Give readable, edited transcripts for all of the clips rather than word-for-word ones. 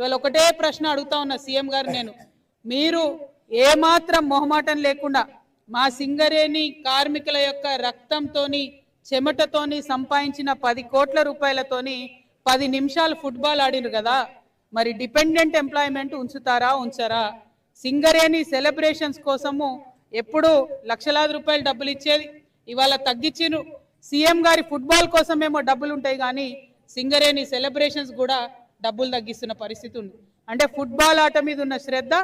ఇవాళ ఒకటే ప్రశ్న అడుగుతా ఉన్నా సీఎం గారు, నేను మీరు ఏమాత్రం మొహమాటం లేకుండా మా సింగరేణి కార్మికుల యొక్క రక్తంతోని చెమటతోని సంపాదించిన 10 కోట్ల రూపాయలతోని 10 నిమిషాలు ఫుట్బాల్ ఆడిరు కదా, మరి డిపెండెంట్ ఎంప్లాయ్మెంట్ ఉంచుతారా ఉంచరా? సింగరేణి సెలబ్రేషన్స్ కోసము ఎప్పుడు లక్షలాది రూపాయలు డబ్బులు ఇచ్చేది, ఇవాళ తగ్గించిను. సీఎం గారి ఫుట్బాల్ కోసమేమో డబ్బులు ఉంటాయి కానీ సింగరేణి సెలబ్రేషన్స్ కూడా డబ్బులు తగ్గిస్తున్న పరిస్థితి ఉంది. అంటే ఫుట్బాల్ ఆట మీద ఉన్న శ్రద్ధ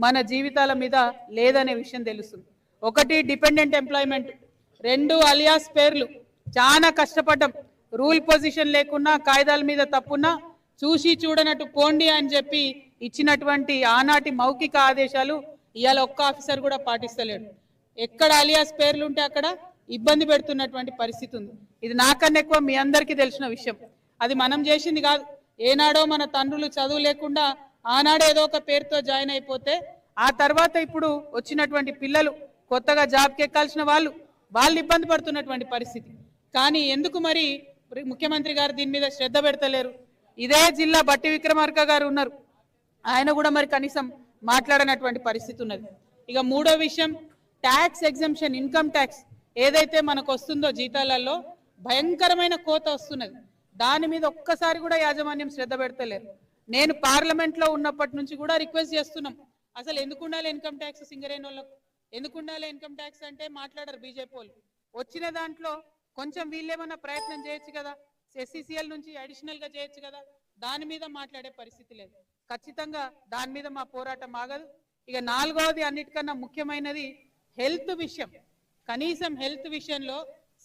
మన జీవితాల మీద లేదనే విషయం తెలుస్తుంది. ఒకటి డిపెండెంట్ ఎంప్లాయ్మెంట్, 2 అలియాస్ పేర్లు. చాలా కష్టపడ్డం, రూల్ పొజిషన్ లేకున్నా కాయిదాల మీద తప్పున్నా చూసి చూడనట్టు పోండి అని చెప్పి ఇచ్చినటువంటి ఆనాటి మౌఖిక ఆదేశాలు ఇవాళ ఒక్క ఆఫీసర్ కూడా పాటిస్తలేడు. ఎక్కడ అలియాస్ పేర్లు ఉంటే అక్కడ ఇబ్బంది పెడుతున్నటువంటి పరిస్థితి ఉంది. ఇది నాకన్నా ఎక్కువ మీ అందరికీ తెలిసిన విషయం. అది మనం చేసింది కాదు. ఏనాడో మన తండ్రులు చదువు లేకుండా ఆనాడు ఏదో ఒక పేరుతో జాయిన్ అయిపోతే ఆ తర్వాత ఇప్పుడు వచ్చినటువంటి పిల్లలు కొత్తగా జాబ్కి ఎక్కాల్సిన వాళ్ళు ఇబ్బంది పడుతున్నటువంటి పరిస్థితి. కానీ ఎందుకు మరి ముఖ్యమంత్రి గారు దీని మీద శ్రద్ధ పెడతలేరు? ఇదే జిల్లా బట్టి విక్రమార్క గారు ఉన్నారు, ఆయన కూడా మరి కనీసం మాట్లాడనటువంటి పరిస్థితి ఉన్నది. ఇక మూడో విషయం, ట్యాక్స్ ఎగ్జంప్షన్, ఇన్కమ్ ట్యాక్స్ ఏదైతే మనకు వస్తుందో జీతాలలో భయంకరమైన కోత వస్తున్నది. దాని మీద ఒక్కసారి కూడా యాజమాన్యం శ్రద్ధ పెడతలేరు. నేను పార్లమెంట్లో ఉన్నప్పటి నుంచి కూడా రిక్వెస్ట్ చేస్తున్నాం, అసలు ఎందుకు ఉండాలి ఇన్కమ్ ట్యాక్స్ సింగరేణి వాళ్ళకు? ఎందుకు ఉండాలి ఇన్కమ్ ట్యాక్స్ అంటే మాట్లాడరు బీజేపీ వాళ్ళు. వచ్చిన దాంట్లో కొంచెం వీళ్ళేమన్నా ప్రయత్నం చేయొచ్చు కదా, ఎస్సీసీఎల్ నుంచి అడిషనల్గా చేయొచ్చు కదా, దాని మీద మాట్లాడే పరిస్థితి లేదు. ఖచ్చితంగా దాని మీద మా పోరాటం ఆగదు. ఇక నాలుగవది, అన్నిటికన్నా ముఖ్యమైనది హెల్త్ విషయం. కనీసం హెల్త్ విషయంలో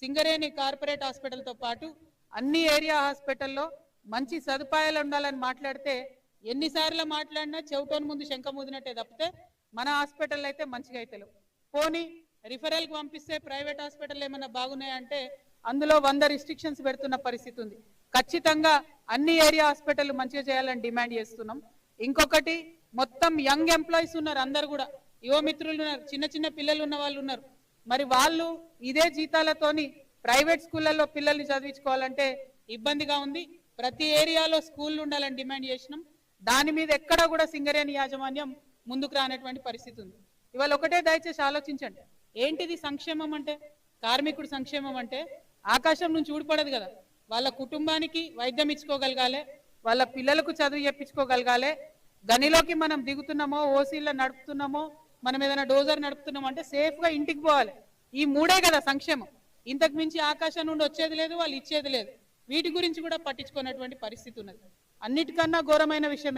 సింగరేణి కార్పొరేట్ హాస్పిటల్తో పాటు అన్ని ఏరియా హాస్పిటల్లో మంచి సదుపాయాలు ఉండాలని మాట్లాడితే ఎన్నిసార్లు మాట్లాడినా చెవిటోని ముందు శంఖ ముదినట్టే తప్పితే మన హాస్పిటల్ అయితే మంచిగా అయితే లేవు. పోనీ రిఫరల్కి పంపిస్తే ప్రైవేట్ హాస్పిటల్ ఏమైనా బాగున్నాయంటే అందులో 100 రిస్ట్రిక్షన్స్ పెడుతున్న పరిస్థితి ఉంది. ఖచ్చితంగా అన్ని ఏరియా హాస్పిటల్ మంచిగా చేయాలని డిమాండ్ చేస్తున్నాం. ఇంకొకటి, మొత్తం యంగ్ ఎంప్లాయీస్ ఉన్నారు, అందరు కూడా యువమిత్రులు ఉన్నారు, చిన్న చిన్న పిల్లలు ఉన్న వాళ్ళు ఉన్నారు. మరి వాళ్ళు ఇదే జీతాలతోని ప్రైవేట్ స్కూళ్ళల్లో పిల్లల్ని చదివించుకోవాలంటే ఇబ్బందిగా ఉంది. ప్రతి ఏరియాలో స్కూళ్ళు ఉండాలని డిమాండ్ చేసినాం. దాని మీద ఎక్కడా కూడా సింగరేణి యాజమాన్యం ముందుకు రానటువంటి పరిస్థితి ఉంది. ఇవాళ ఒకటే దయచేసి ఆలోచించండి, ఏంటిది సంక్షేమం అంటే? కార్మికుడు సంక్షేమం అంటే ఆకాశం నుంచి ఊడిపడదు కదా. వాళ్ళ కుటుంబానికి వైద్యం ఇచ్చుకోగలగాలి, వాళ్ళ పిల్లలకు చదువు చెప్పించుకోగలగాలి. గనిలోకి మనం దిగుతున్నామో, ఓసీల్లో నడుపుతున్నామో, మనం ఏదైనా డోజర్ నడుపుతున్నామో అంటే సేఫ్గా ఇంటికి పోవాలి. ఈ మూడే కదా సంక్షేమం. ఇంతకు మించి ఆకాశం నుండి వచ్చేది లేదు, వాళ్ళు ఇచ్చేది లేదు. వీటి గురించి కూడా పట్టించుకున్నటువంటి పరిస్థితి ఉన్నది. అన్నిటికన్నా ఘోరమైన విషయం